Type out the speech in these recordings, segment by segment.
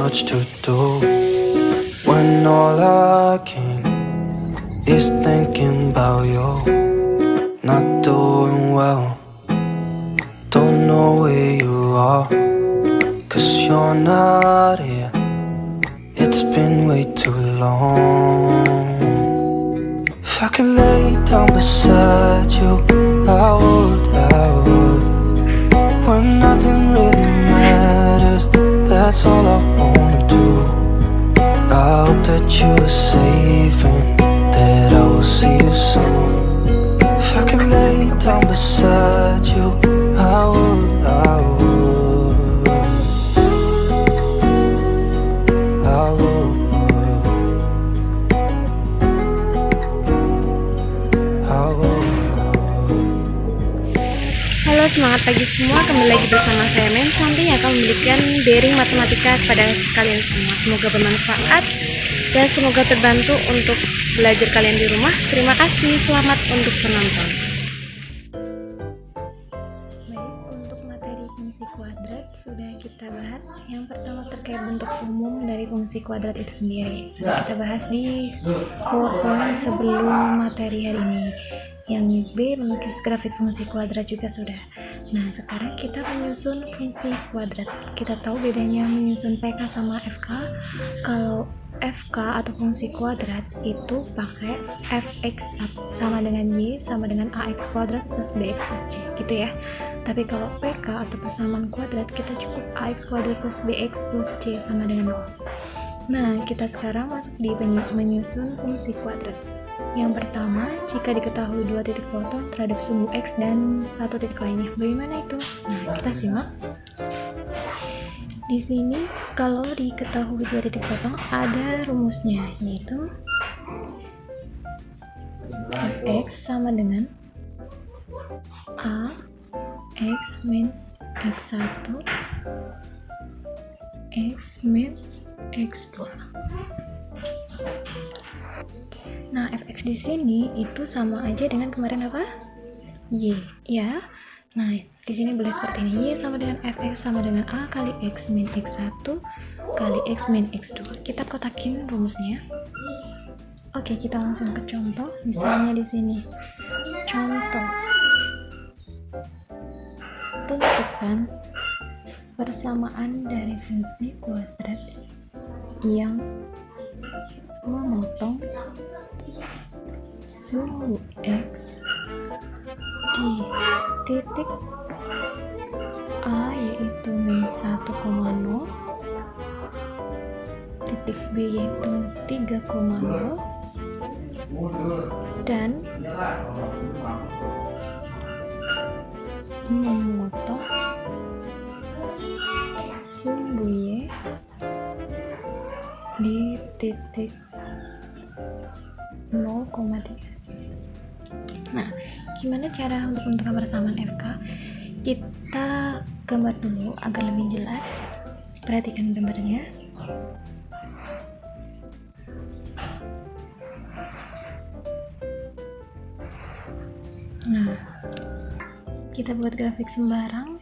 much to do when all I can is thinking about you. Not doing well, don't know where you are, 'cause you're not here. It's been way too long. If I could lay down beside you, I would. When nothing really matters, that's all I wanna do. I hope that you are safe and that I will see you soon. If I could lay down beside you, I would. Halo, semangat pagi semua. Kembali lagi bersama saya Santi yang akan memberikan daring matematika kepada kalian semua. Semoga bermanfaat dan semoga terbantu untuk belajar kalian di rumah. Terima kasih, selamat untuk penonton. Baik, untuk materi fungsi kuadrat sudah kita bahas. Yang pertama terkait bentuk umum dari fungsi kuadrat itu sendiri. Sudah kita bahas di PowerPoint sebelum materi hari ini. Yang B, melukis grafik fungsi kuadrat juga sudah. Nah, sekarang kita menyusun fungsi kuadrat. Kita tahu bedanya menyusun PK sama FK. Kalau FK atau fungsi kuadrat itu pakai fx sama dengan y sama dengan ax kuadrat plus bx plus c, gitu ya. Tapi kalau PK atau persamaan kuadrat, kita cukup ax kuadrat plus bx plus c sama dengan 0. Nah, kita sekarang masuk di menyusun fungsi kuadrat. Yang pertama, jika diketahui dua titik potong terhadap sumbu X dan satu titik lainnya, bagaimana itu? Nah, kita simak. Di sini, kalau diketahui dua titik potong, ada rumusnya, yaitu Fx sama dengan A X min X1 X min X2. Nah, fx di sini itu sama aja dengan kemarin apa? Y, ya. Nah, di sini boleh seperti ini. Y sama dengan fx sama dengan a kali x min x1 kali x min x2. Kita kotakin rumusnya. Oke, kita langsung ke contoh. Misalnya di sini. Contoh. Tentukan persamaan dari fungsi kuadrat yang memotong sumbu X di titik A yaitu min 1,0, titik B yaitu 3,0, dan memotong sumbu Y di titik 0,3. Nah, gimana cara untuk menentukan persamaan FK? Kita gambar dulu agar lebih jelas. Perhatikan gambarnya. Nah, kita buat grafik sembarang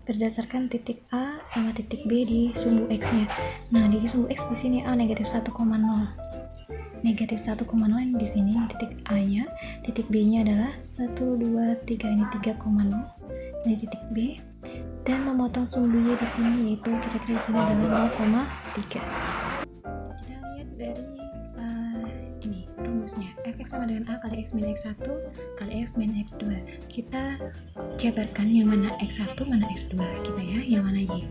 berdasarkan titik A sama titik B di sumbu X-nya. Nah, di sumbu X di sini A negatif 1,0. Negatif 1,0 yang di sini titik A-nya, titik B-nya adalah 1, 2, 3, ini 3,0. Ini titik B, dan memotong sumbu Y di sini yaitu kira-kira di sini adalah 0,3. Kita lihat dari ini rumusnya. Fx sama dengan A kali x min x1 kali x min x2. Kita jabarkan yang mana x1 mana x2 gitu ya, yang mana Y.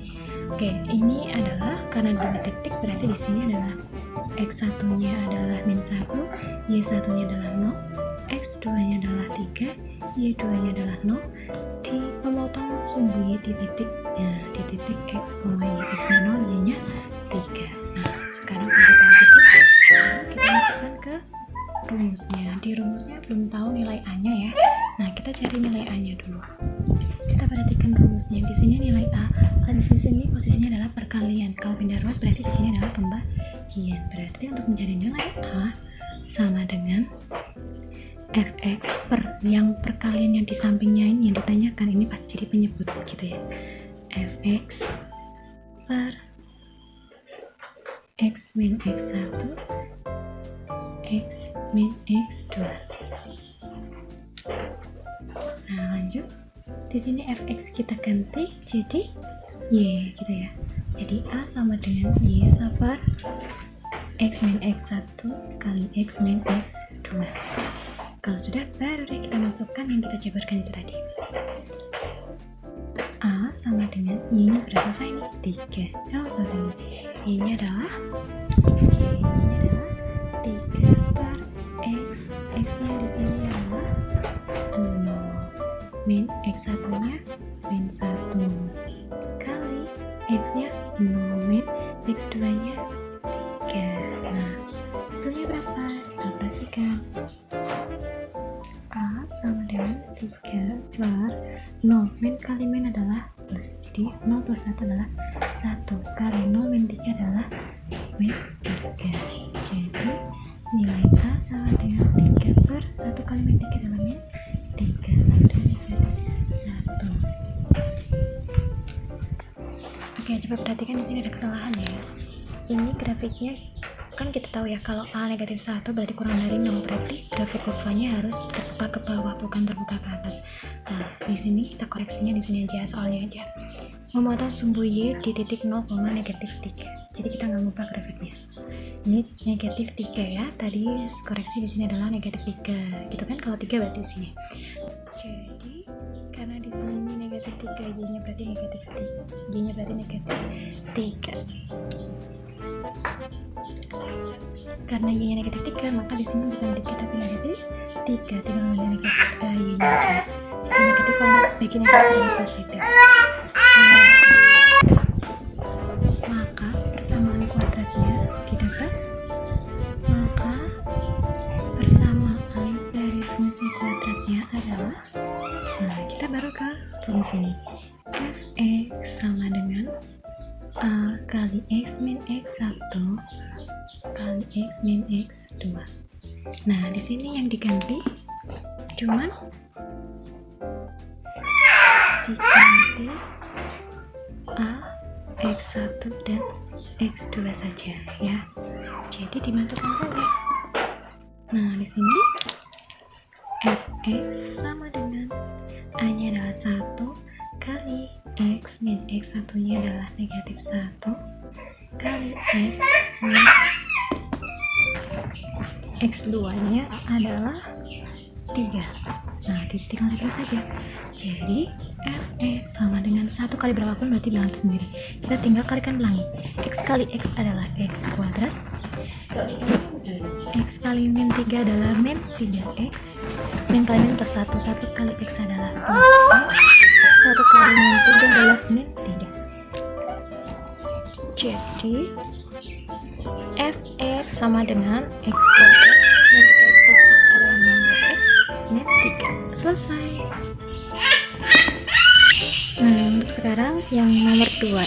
Oke, ini adalah karena dua titik berarti di sini adalah X1 nya adalah min 1, Y1 nya adalah 0, X2 nya adalah 3, Y2 nya adalah 0. Di memotong sumbu Y di titik X, Y, X-nya 0, Y-nya 3. Nah, sekarang kita tahu titik, kita masukkan ke rumusnya. Di rumusnya belum tahu nilai A-nya ya. Nah, kita cari nilai A-nya dulu. Kita perhatikan rumusnya. Di sini nilai A, kalau di sini posisinya adalah perkalian. Kalau pindah ruas berarti di sini adalah pembagian. Berarti untuk mencari nilai A sama dengan fx per yang perkalian yang di sampingnya ini yang ditanyakan, ini pasti jadi penyebut gitu ya. Fx per X min X1, X min X2. Nah, lanjut. Di sini fx kita ganti jadi y gitu ya. Jadi a sama dengan y sabar x min x1 kali x min x2. Kalau sudah, baru deh kita masukkan yang kita jabarkan itu tadi. A sama dengan y-nya berapa ini? 3. Oh, sorry. Y-nya adalah 3 per x. X-nya di sini adalah 0. Min x1-nya min 1 kali x-nya 0 min x2-nya 3. Nah, hasilnya berapa? Kita operasikan. A sama dengan 3 per 0 min kali min adalah plus, jadi 0 plus 1 adalah 1 kali 0 min 3 adalah min 3. Jadi nilai A sama dengan 3 per 1 kali min 3 adalah min 3 sama dengan negatif 1. Oke, coba perhatikan di sini ada kesalahan ya. Ini grafiknya kan kita tahu ya, kalau A negatif 1 berarti kurang dari 0, berarti grafik kurvanya harus terbuka ke bawah, bukan terbuka ke atas. Nah, di sini kita koreksinya di sini aja, soalnya aja memotong sumbu Y di titik 0, negatif 3. Jadi kita nggak ngubah grafiknya. Ini negatif 3 ya, tadi koreksi di sini adalah negatif 3 gitu kan, kalau 3 berarti di sini. Jadi karena di sini negatif 3, Y-nya berarti negatif 3, Y-nya berarti negatif 3. Karena Y-nya negatif 3, maka di sini bukan negatif tapi negatif 3, tinggal ada negatif Y-nya aja. Jadi negatif kalau bagi negatif adalah positif. Maka persamaan kuadratnya didapat. Maka persamaan dari fungsi kuadratnya adalah, nah kita baru ke fungsi ini. Fx sama dengan A kali x min x1 kali x min x2. Nah, di sini yang diganti cuman diganti A, x1 dan x2 saja ya. Jadi dimasukkan saja. Nah, di sini fx sama dengan A-nya adalah 1 kali x min x1 nya adalah negatif 1 kali x min x2 nya adalah 3. Nah, tinggal ditulis saja. Jadi fx sama dengan 1 kali berapapun berarti bilang itu sendiri. Kita tinggal kalikan pelangi. X kali x adalah x kuadrat, x kali min 3 adalah min 3x, min kali min plus 1 kali x adalah plus x, 1 kali min 3 adalah min 3. Jadi fx sama dengan x kuadrat min 3x plus x adalah min 2x min 3. Selesai. Nah, untuk sekarang yang nomor 2.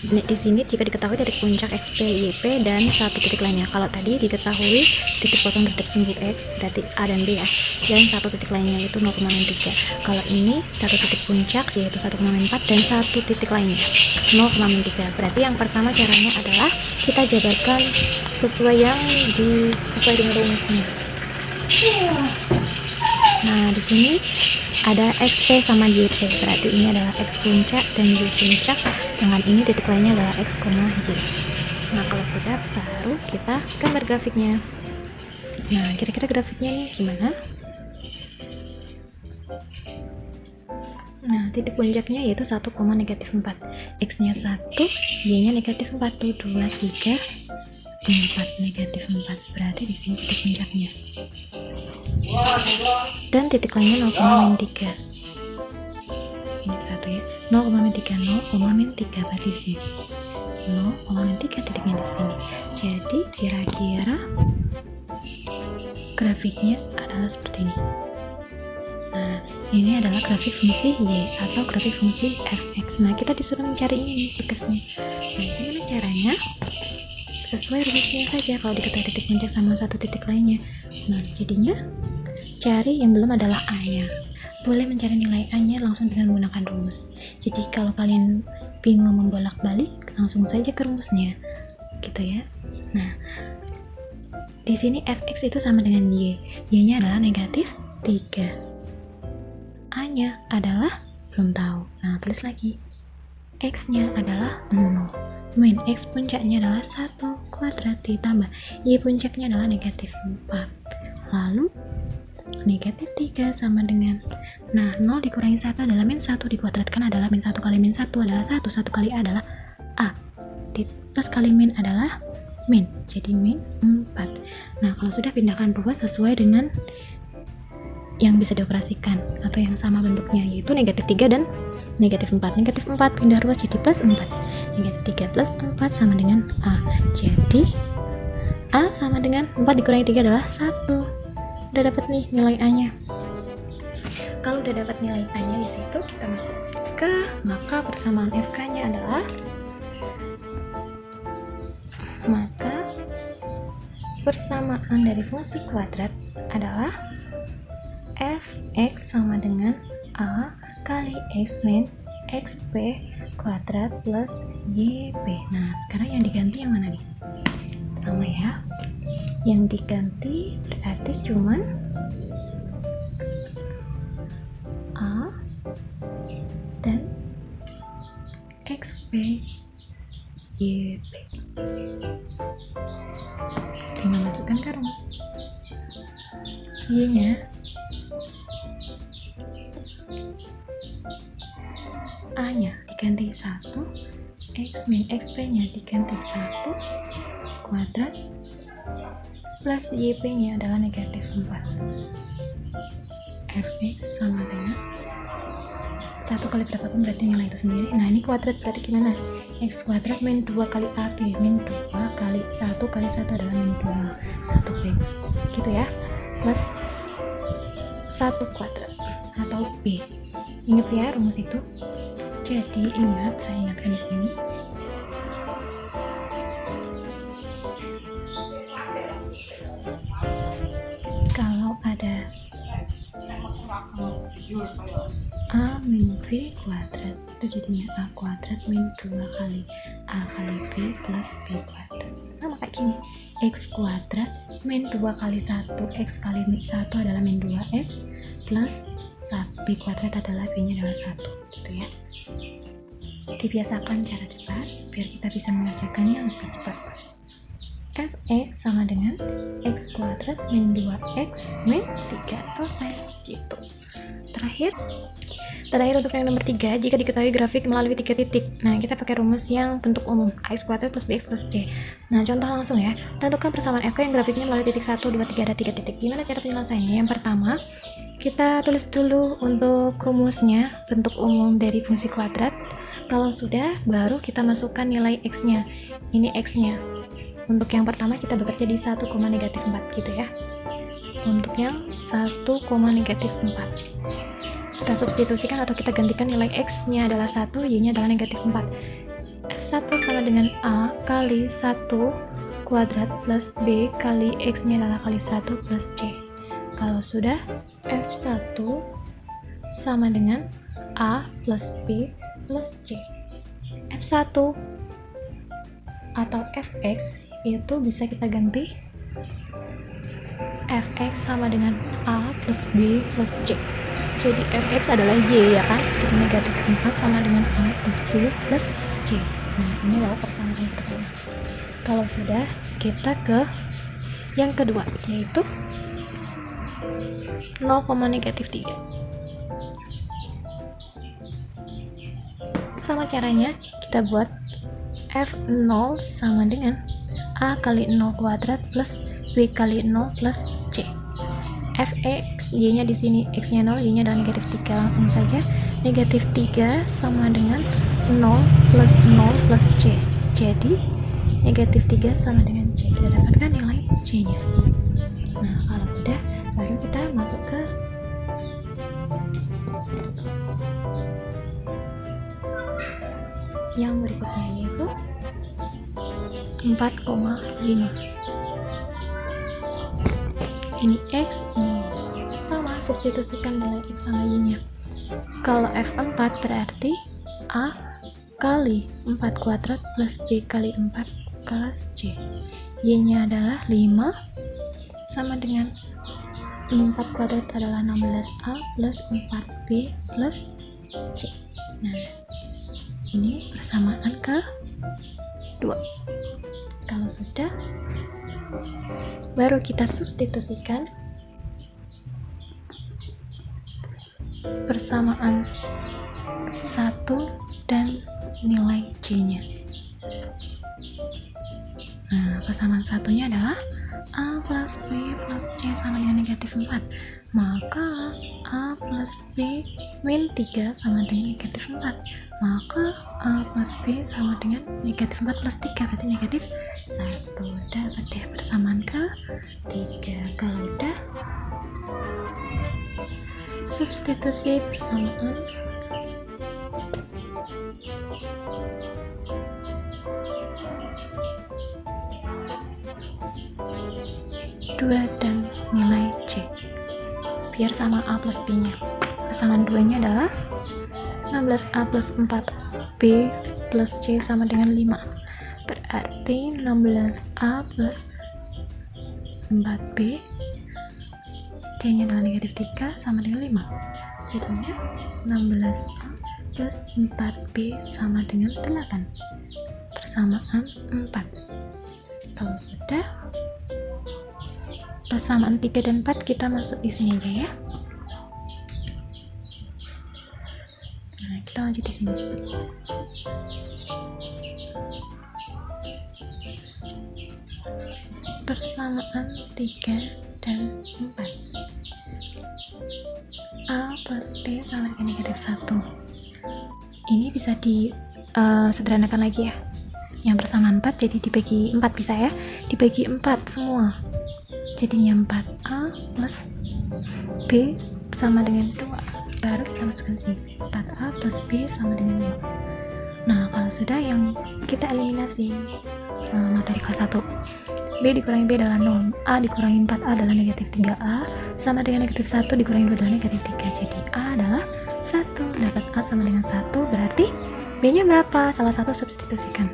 Di sini jika diketahui titik puncak XP, YP dan satu titik lainnya. Kalau tadi diketahui titik potong terhadap sumbu X berarti A dan B ya, dan satu titik lainnya yaitu 0,3. Kalau ini satu titik puncak yaitu 1,4 dan satu titik lainnya 0,3. Berarti yang pertama caranya adalah kita jabarkan sesuai dengan rumusnya. Nah, di sini ada XP sama YP, berarti ini adalah X puncak dan Y puncak, dengan ini titik lainnya adalah X, Y. Nah, kalau sudah, baru kita gambar grafiknya. Nah, kira-kira grafiknya ini gimana? Nah, titik puncaknya yaitu 1, negatif 4, X nya 1, Y nya negatif 4, 2, 3, 4, negatif 4, berarti di sini titik puncaknya. Dan titik lainnya 0,3. Ini satu ya, 0,3, 0,3 berarti di sini 0,3 titiknya di sini. Jadi kira-kira grafiknya adalah seperti ini. Nah, ini adalah grafik fungsi Y atau grafik fungsi fx. Nah, kita disuruh mencari ini tugasnya. Nah, gimana caranya? Sesuai rumusnya saja kalau diketahui titik puncak sama satu titik lainnya. Nah, jadinya cari yang belum adalah A-nya. Boleh mencari nilai A-nya langsung dengan menggunakan rumus. Jadi kalau kalian bingung membolak-balik, langsung saja ke rumusnya. Gitu ya. Nah, di sini fx itu sama dengan y. Y-nya adalah negatif 3. A-nya adalah belum tahu. Nah, tulis lagi. X-nya adalah 0. Min X puncaknya adalah 1 kuadrat ditambah Y puncaknya adalah negatif 4. Lalu negatif 3 sama dengan, nah 0 dikurangi 1 adalah min 1, dikuadratkan adalah min 1 kali min 1 adalah 1, 1 kali A adalah A, plus kali min adalah min, jadi min 4. Nah, kalau sudah pindahkan ruas sesuai dengan yang bisa dioperasikan atau yang sama bentuknya, yaitu negatif 3 dan negatif 4. Negatif 4 pindah ruas jadi plus 4. Negatif 3 plus 4 sama dengan A. Jadi A sama dengan 4 dikurangi 3 adalah 1. Udah dapat nih nilai A-nya. Kalau udah dapat nilai A-nya di situ, kita masuk ke, maka persamaan FK-nya adalah, maka persamaan dari fungsi kuadrat adalah fx sama dengan A kali x min xp kuadrat plus yp. Nah, sekarang yang diganti yang mana nih? Sama ya. Yang diganti berarti cuman A dan xp yp. Tinggal masukkan ke rumus. Y-nya A-nya diganti 1, X min XP-nya diganti 1 kuadrat plus YP-nya adalah negatif 4. Fx sama dengan 1 kali berapapun berarti nilai itu sendiri. Nah, ini kuadrat berarti gimana? X kuadrat min 2 kali AB, min 2 kali 1 kali 1 adalah min 2, 1B, gitu ya, plus 1 kuadrat atau B. Ingat ya rumus itu. Jadi ingat, saya ingatkan di sini. Kalau ada A min B kuadrat, itu jadinya A kuadrat min 2 kali A kali B plus B kuadrat. Sama kayak gini. X kuadrat min 2 kali 1, X kali 1 adalah min 2X plus B kuadrat adalah B-nya adalah 1, gitu ya. Dibiasakan cara cepat biar kita bisa mengerjakannya lebih cepat. Fx sama dengan X kuadrat min 2X min 3, selesai, gitu. Terakhir untuk yang nomor 3, jika diketahui grafik melalui 3 titik. Nah, kita pakai rumus yang bentuk umum, AX kuadrat plus BX plus C. Nah, contoh langsung ya. Tentukan persamaan FK yang grafiknya melalui titik 1, 2, 3, ada 3 titik. Gimana cara penyelesaiannya? Yang pertama, kita tulis dulu untuk rumusnya, bentuk umum dari fungsi kuadrat. Kalau sudah, baru kita masukkan nilai X-nya. Ini X-nya. Untuk yang pertama, kita bekerja di 1, negatif 4, gitu ya. Untuk yang 1, negatif 4. Kita substitusikan atau kita gantikan nilai X-nya adalah 1, Y-nya adalah negatif 4. F1 sama dengan A kali 1 kuadrat plus B kali X-nya adalah kali 1 plus C. Kalau sudah, F1 sama dengan A plus B plus C. F1 atau Fx itu bisa kita ganti Fx sama dengan A plus B plus C. Jadi Fx adalah Y ya kan, jadi negatif 4 sama dengan A plus B plus C. Nah, ini adalah persamaan yang pertama. Kalau sudah, kita ke yang kedua, yaitu 0, negatif 3. Sama caranya, kita buat F0 sama dengan A kali 0 kuadrat plus B kali 0 plus C. Fx, Y-nya di sini, X-nya 0, Y-nya adalah negatif 3. Langsung saja, negatif 3 sama dengan 0 plus 0 plus C. Jadi, negatif 3 sama dengan C. Kita dapatkan nilai C-nya. Nah, kalau sudah, baru kita masuk ke yang berikutnya, yaitu 4,5. Ini X, ini sama, substitusikan nilai X sama Y-nya. Kalau F4 berarti A kali 4 kuadrat plus B kali 4 plus C. Y-nya adalah 5 sama dengan 4 kuadrat adalah 16A plus 4B plus C. Nah, ini persamaan kedua. Kalau sudah, baru kita substitusikan persamaan 1 dan nilai C-nya. Nah, persamaan satunya adalah A plus B plus C sama dengan negatif 4. Maka A plus B min 3 sama dengan negatif 4. Maka A plus B sama dengan negatif 4 plus 3, berarti negatif 1. Dapat deh persamaan ke-3. Kalau udah, substitusi persamaan dua dan nilai C biar sama A plus B nya. Persamaan 2 nya adalah 16A plus 4B plus C sama dengan 5, berarti 16A plus 4B, C nya adalah negatif 3 sama dengan 5, jadinya 16A plus 4B sama dengan 8, persamaan 4. Kalau sudah, persamaan 3 dan 4 kita masuk di sini aja ya. Nah, kita lanjut di sini. Persamaan 3 dan 4. A plus B sama dengan negatif 1. Ini bisa sederhanakan lagi ya. Yang persamaan 4 jadi dibagi 4 bisa ya. Dibagi 4 semua. Jadinya 4A plus B sama dengan 2. Baru kita masukkan sini. 4A plus B sama dengan 5. Nah, kalau sudah, yang kita eliminasi materi kelas 1. B dikurangi B adalah 0. A dikurangi 4A adalah negatif 3A. Sama dengan negatif 1 dikurangi 2 adalah negatif 3. Jadi A adalah 1. Dapat A sama dengan 1. Berarti B nya berapa? Salah satu substitusikan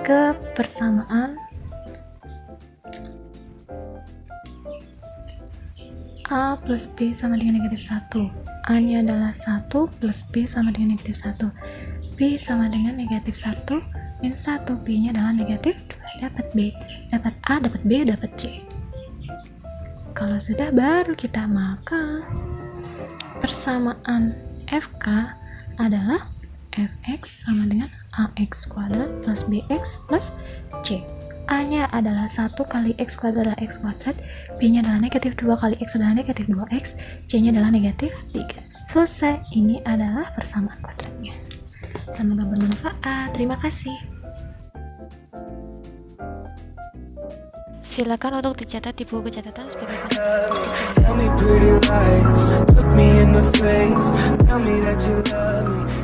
ke persamaan A plus B sama dengan negatif 1. A nya adalah 1 plus B sama dengan negatif 1. B sama dengan negatif 1 min 1. B nya adalah negatif 2. Dapat B, dapat A, dapat B, dapat C. Kalau sudah, baru kita maka persamaan FK adalah Fx sama dengan AX kuadrat plus BX plus C. A nya adalah 1 kali X kuadrat adalah X kuadrat, B nya adalah negatif 2 kali X adalah negatif 2X, C nya adalah negatif 3. Selesai, ini adalah persamaan kuadratnya. Semoga bermanfaat, terima kasih. Silakan untuk dicatat di buku catatan sebagai Tell me pretty lies, look me in the face, tell me that you love me.